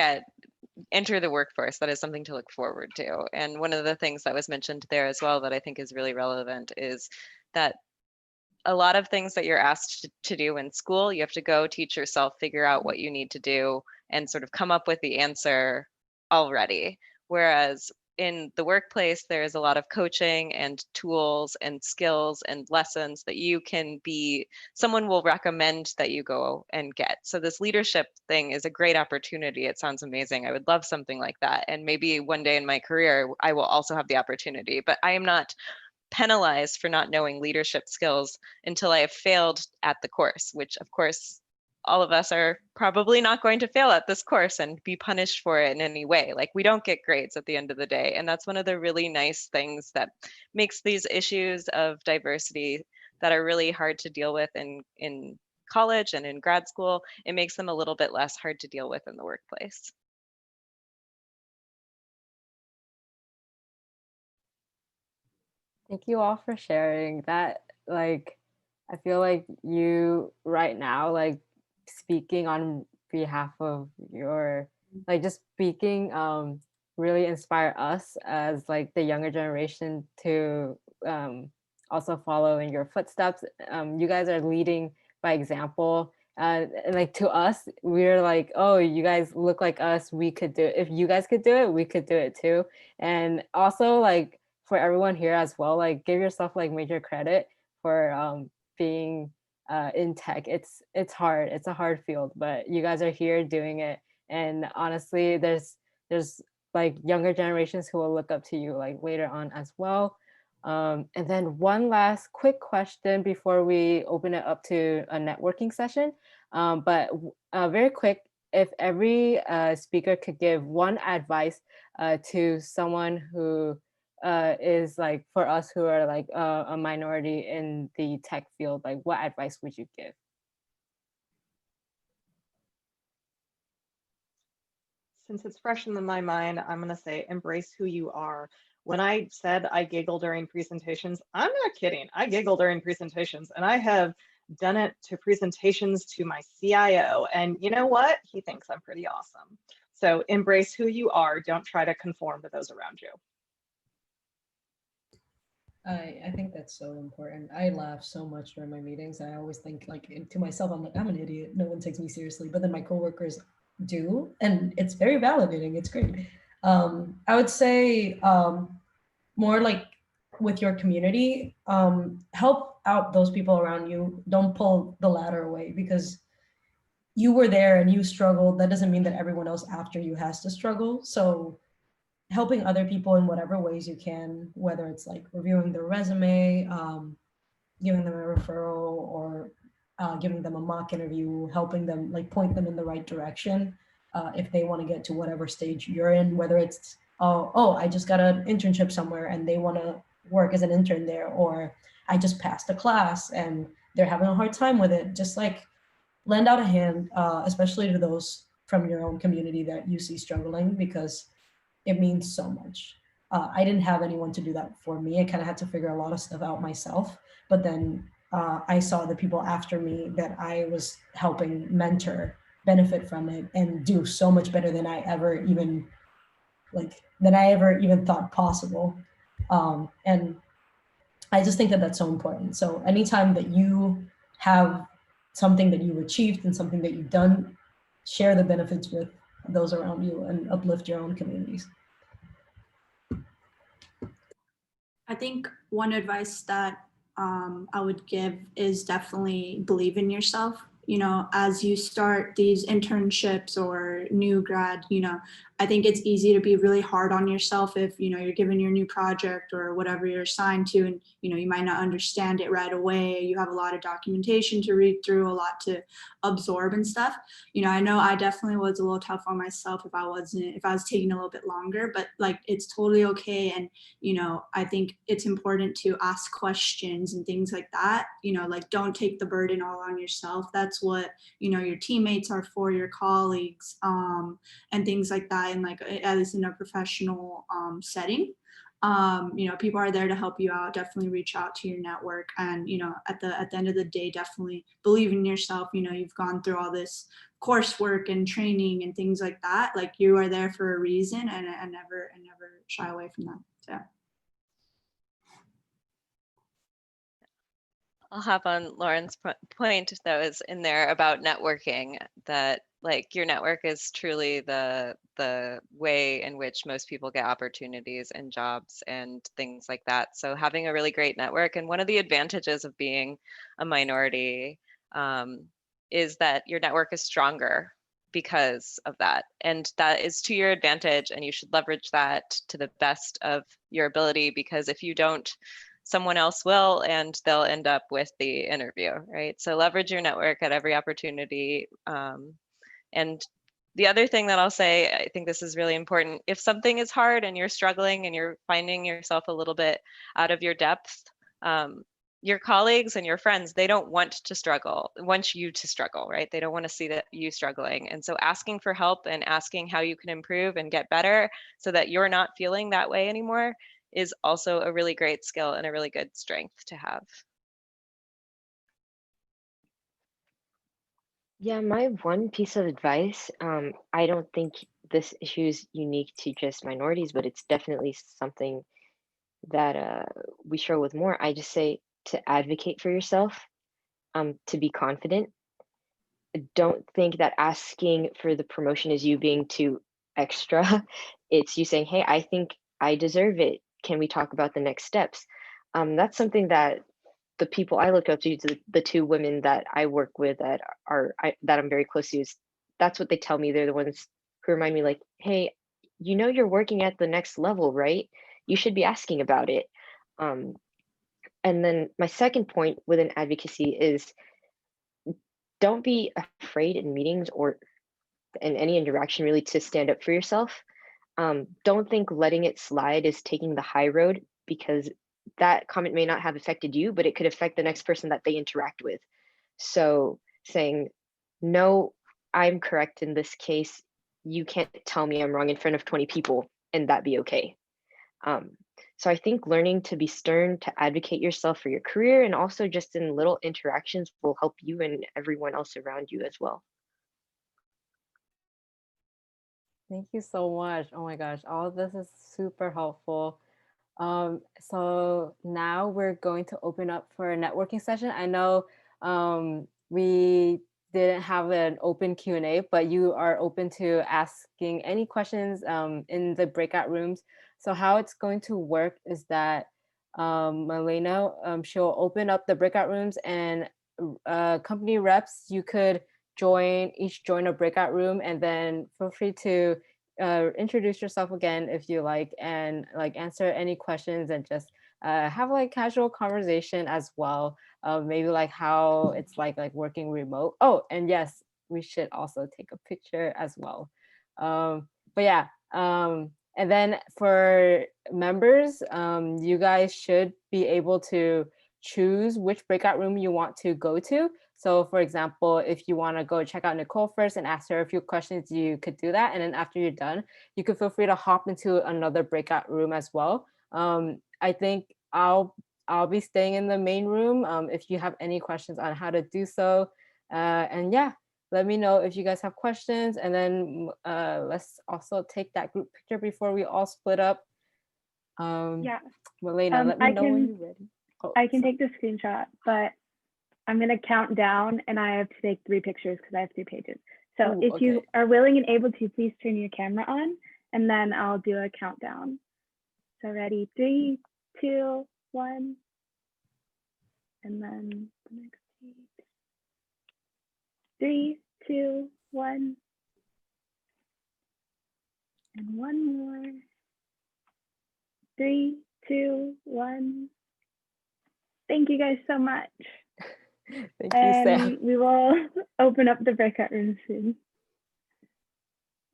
enter the workforce, that is something to look forward to. And one of the things that was mentioned there as well that I think is really relevant is that a lot of things that you're asked to do in school, you have to go teach yourself, figure out what you need to do, and sort of come up with the answer already. Whereas in the workplace, there's a lot of coaching and tools and skills and lessons that someone will recommend that you go and get. So this leadership thing is a great opportunity. It sounds amazing. I would love something like that. And maybe one day in my career, I will also have the opportunity, but I am not penalized for not knowing leadership skills until I have failed at the course, which of course all of us are probably not going to fail at this course and be punished for it in any way. Like, we don't get grades at the end of the day. And that's one of the really nice things that makes these issues of diversity that are really hard to deal with in college and in grad school. It makes them a little bit less hard to deal with in the workplace. Thank you all for sharing that. Like, I feel like you right now, like speaking on behalf of your, like just speaking, really inspire us as like the younger generation to also follow in your footsteps. You guys are leading by example. And like to us, we're like, oh, you guys look like us. We could do it. If you guys could do it, we could do it too. And also like, for everyone here as well, like give yourself like major credit for being in tech. It's hard. It's a hard field, but you guys are here doing it. And honestly, there's like younger generations who will look up to you like later on as well. And then one last quick question before we open it up to a networking session. But very quick, if every speaker could give one advice to someone who is like for us who are like a minority in the tech field, like what advice would you give? Since it's fresh in my mind, I'm going to say embrace who you are. When I said I giggle during presentations, I'm not kidding. I giggle during presentations, and I have done it to presentations to my CIO. And you know what? He thinks I'm pretty awesome. So embrace who you are. Don't try to conform to those around you. I think that's so important. I laugh so much during my meetings. I always think like to myself, I'm like, I'm an idiot. No one takes me seriously. But then my coworkers do, and it's very validating. It's great. I would say more like with your community, help out those people around you. Don't pull the ladder away because you were there and you struggled. That doesn't mean that everyone else after you has to struggle. So helping other people in whatever ways you can, whether it's like reviewing their resume, giving them a referral, or giving them a mock interview, helping them like point them in the right direction if they want to get to whatever stage you're in, whether it's, oh, I just got an internship somewhere and they want to work as an intern there, or I just passed a class and they're having a hard time with it. Just like lend out a hand, especially to those from your own community that you see struggling, because it means so much. I didn't have anyone to do that for me. I kind of had to figure a lot of stuff out myself. But then I saw the people after me that I was helping mentor benefit from it and do so much better than I ever even thought possible. And I just think that that's so important. So anytime that you have something that you achieved and something that you've done, share the benefits with those around you and uplift your own communities. I think one advice that I would give is definitely believe in yourself. You know, as you start these internships or new grad, you know, I think it's easy to be really hard on yourself if, you know, you're given your new project or whatever you're assigned to, and, you know, you might not understand it right away. You have a lot of documentation to read through, a lot to absorb and stuff. You know, I know I definitely was a little tough on myself if I was taking a little bit longer, but like, it's totally okay. And, you know, I think it's important to ask questions and things like that. You know, like, don't take the burden all on yourself. That's what, you know, your teammates are for, your colleagues, and things like that. And like, at least in a professional setting, you know, people are there to help you out. Definitely reach out to your network, and, you know, at the end of the day, definitely believe in yourself. You know, you've gone through all this coursework and training and things like that. Like, you are there for a reason, and never shy away from that. So I'll hop on Lauren's point that was in there about networking, that like your network is truly the way in which most people get opportunities and jobs and things like that. So having a really great network, and one of the advantages of being a minority is that your network is stronger because of that, and that is to your advantage, and you should leverage that to the best of your ability, because if you don't, someone else will, and they'll end up with the interview, right? So leverage your network at every opportunity. And the other thing that I'll say, I think this is really important, if something is hard and you're struggling and you're finding yourself a little bit out of your depth, your colleagues and your friends, they don't want you to struggle, right? They don't want to see that you struggling. And so asking for help and asking how you can improve and get better so that you're not feeling that way anymore is also a really great skill and a really good strength to have. Yeah, my one piece of advice, I don't think this issue is unique to just minorities, but it's definitely something that we struggle with more. I just say to advocate for yourself, to be confident. Don't think that asking for the promotion is you being too extra. It's you saying, hey, I think I deserve it. Can we talk about the next steps? That's something that the people I look up to, the two women that I work with that that I'm very close to, that's what they tell me. They're the ones who remind me, like, hey, you know, you're working at the next level, right? You should be asking about it. And then my second point within advocacy is don't be afraid in meetings or in any interaction really to stand up for yourself. Don't think letting it slide is taking the high road, because that comment may not have affected you, but it could affect the next person that they interact with. So saying, no, I'm correct in this case. You can't tell me I'm wrong in front of 20 people and that be okay. So I think learning to be stern, to advocate yourself for your career, and also just in little interactions will help you and everyone else around you as well. Thank you so much. Oh my gosh, all of this is super helpful. So now we're going to open up for a networking session. I know we didn't have an open Q&A, but you are open to asking any questions in the breakout rooms. So how it's going to work is that Malena, she'll open up the breakout rooms, and company reps, you could join a breakout room, and then feel free to introduce yourself again if you like, and like answer any questions, and just have like casual conversation as well. Maybe like how it's like working remote. Oh, and yes, we should also take a picture as well. But yeah, and then for members, you guys should be able to choose which breakout room you want to go to. So for example, if you want to go check out Nicole first and ask her a few questions, you could do that. And then after you're done, you could feel free to hop into another breakout room as well. I think I'll be staying in the main room if you have any questions on how to do so. And yeah, let me know if you guys have questions. And then let's also take that group picture before we all split up. Yeah. Malena, let me know when you're ready. Oh, I can take the screenshot, but I'm going to count down, and I have to take 3 pictures because I have 3 pages. So Ooh, if you okay. are willing and able to, please turn your camera on, and then I'll do a countdown. So ready, 3, 2, 1. And then the next page. 3, 2, 1. And one more. 3, 2, 1. Thank you guys so much. Thank you, Sam. And we will open up the breakout room soon.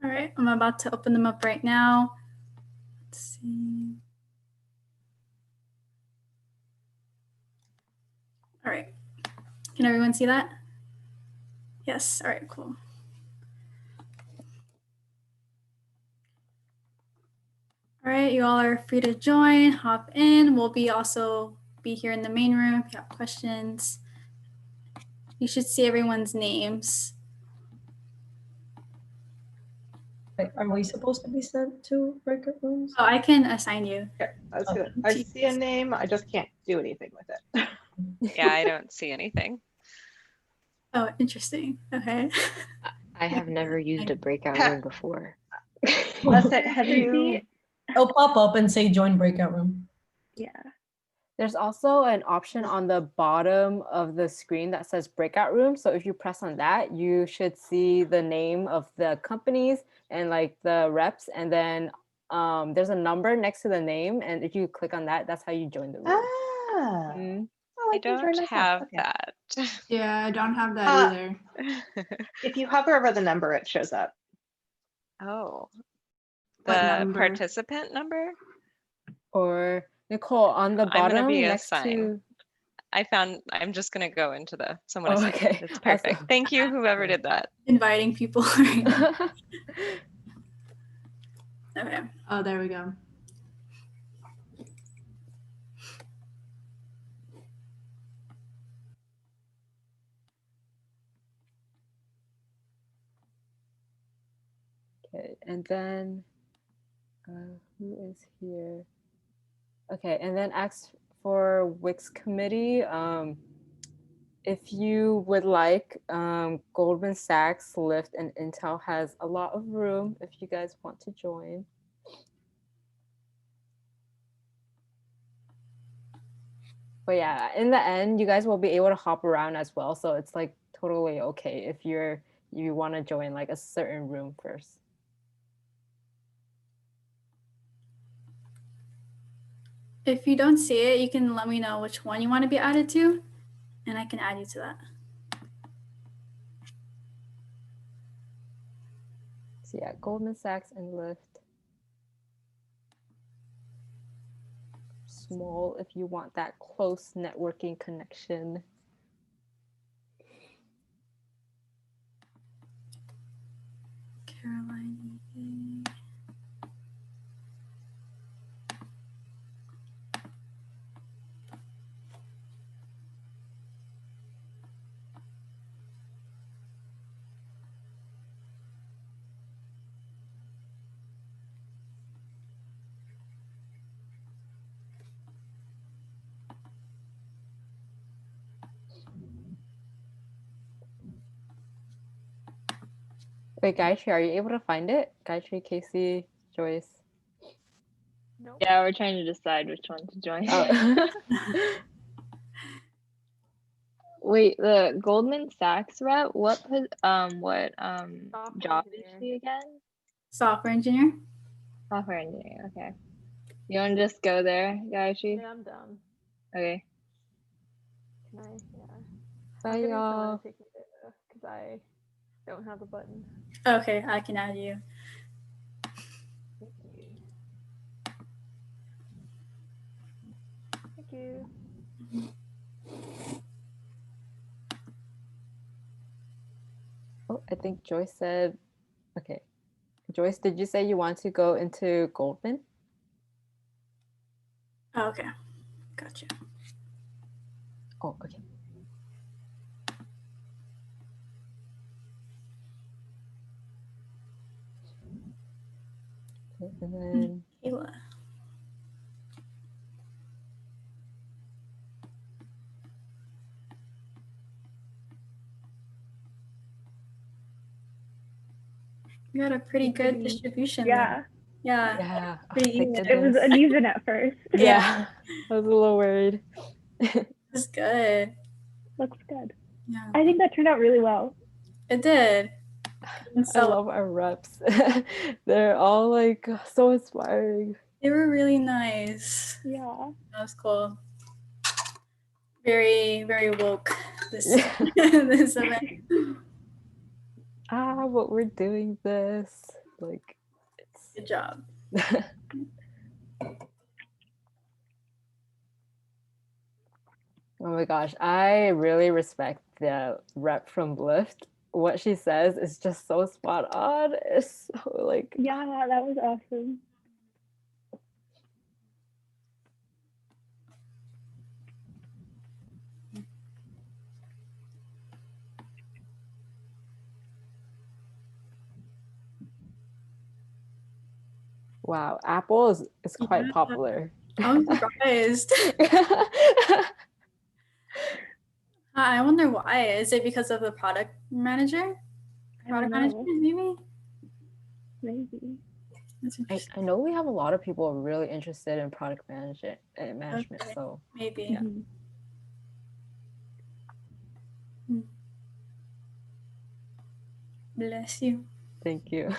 All right, I'm about to open them up right now. Let's see. All right, can everyone see that? Yes, all right, cool. All right, you all are free to join, hop in. We'll also be here in the main room if you have questions. You should see everyone's names. Like, are we supposed to be sent to breakout rooms? Oh, I can assign you. Okay, I see a name. I just can't do anything with it. Yeah, I don't see anything. Oh, interesting. Okay. I have never used a breakout room before. Leslie, have you? It'll pop up and say join breakout room. Yeah. There's also an option on the bottom of the screen that says breakout room. So if you press on that, you should see the name of the companies and like the reps. And then there's a number next to the name. And if you click on that, that's how you join the room. Ah. Mm. Oh, I can join don't myself. have Okay. that. Yeah, I don't have that either. If you hover over the number, it shows up. Oh, What the number? participant number? Or Nicole, on the I'm gonna bottom be next assigned. to. I'm just gonna go into someone Oh, assigned. okay. It's perfect. Awesome. Thank you, whoever did that. Inviting people right now. Okay. Oh, there we go. Okay, and then who is here? Okay, and then ask for WICS committee. If you would like, Goldman Sachs, Lyft, and Intel has a lot of room if you guys want to join. But yeah, in the end, you guys will be able to hop around as well. So it's like totally okay if you want to join like a certain room first. If you don't see it, you can let me know which one you want to be added to, and I can add you to that. So yeah, Goldman Sachs and Lyft. Small if you want that close networking connection. Caroline. Wait, Gayatri, are you able to find it? Gayatri, Casey, Joyce. Nope. Yeah, we're trying to decide which one to join. Oh. Wait, the Goldman Sachs rep, what Software job is engineer. she again? Software engineer. Software engineer, okay. You wanna just go there, Gayatri? Yeah, I'm done. Okay. Can I? Yeah. Bye, I'm getting someone y'all. to take me there because I don't have the button. Okay, I can add you. Thank you. Thank you. Oh, I think Joyce said, okay. Joyce, did you say you want to go into Goldman? Oh, okay, gotcha. Oh, okay. Okay, and then Kayla. You got a pretty good distribution there. Yeah, Yeah. yeah, oh, Pretty thank even. it was goodness. uneven at first. Yeah, I was a little worried. That's good. Looks good. Yeah, I think that turned out really well. it did. And I so love our reps. They're all like so inspiring. they were really nice. Yeah. That was cool. Very, very woke. This Yeah. this event. But we're doing this. Like, Good job. Oh my gosh, I really respect the rep from Lyft. What she says is just so spot on. It's so like, Yeah, that was awesome. wow, Apple is quite Yeah. popular. I'm surprised. I wonder why. Is it because of the product manager? I don't Product manager, know. maybe? Maybe. That's interesting. I know we have a lot of people really interested in product management, Okay. so Maybe. Yeah. Mhm. Bless you. thank you.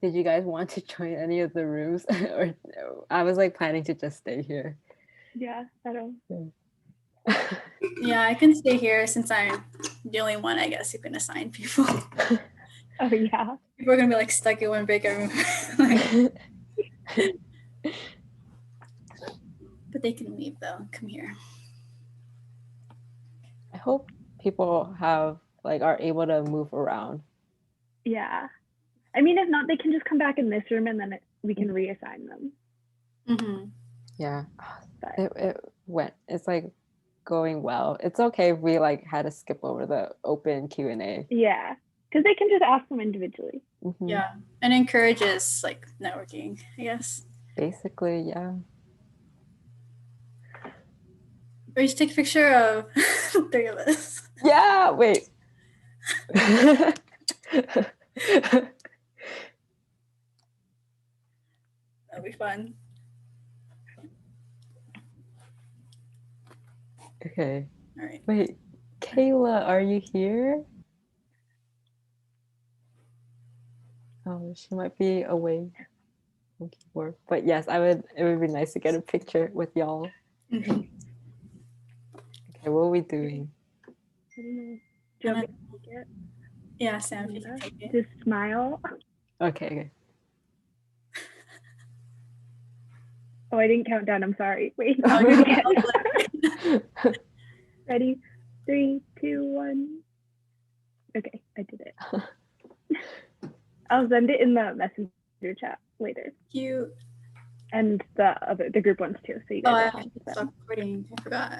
Did you guys want to join any of the rooms? Or I was like planning to just stay here. Yeah, I don't. Yeah, I can stay here since I'm the only one, I guess, who can assign people. Oh yeah. People are gonna be like stuck in one big room. Like, but they can leave though. Come here. I hope people have like are able to move around. Yeah. I mean, if not, they can just come back in this room and then we can reassign them. Mm-hmm. Yeah, But it went. It's like going well. It's okay if we like had to skip over the open Q&A. yeah, because they can just ask them individually. Mhm. Yeah, and encourages like networking, I guess. Basically, yeah. Or you should take a picture of three of us. Yeah, wait. That'd be fun. Okay. All right. Wait, Kayla, are you here? Oh, she might be away from keyboard. But yes, it would be nice to get a picture with y'all. Mm-hmm. Okay, what are we doing? I don't know. Do you want me to take it? Yeah, Sam, if you can take it. Just smile. Okay. Oh, I didn't count down. I'm sorry. Wait. Oh, I'll do it you're again. Ready? 3, 2, 1. Okay, I did it. I'll send it in the messenger chat later, cute. and the group ones too, so you Oh, guys I can have see to stop recording. I forgot.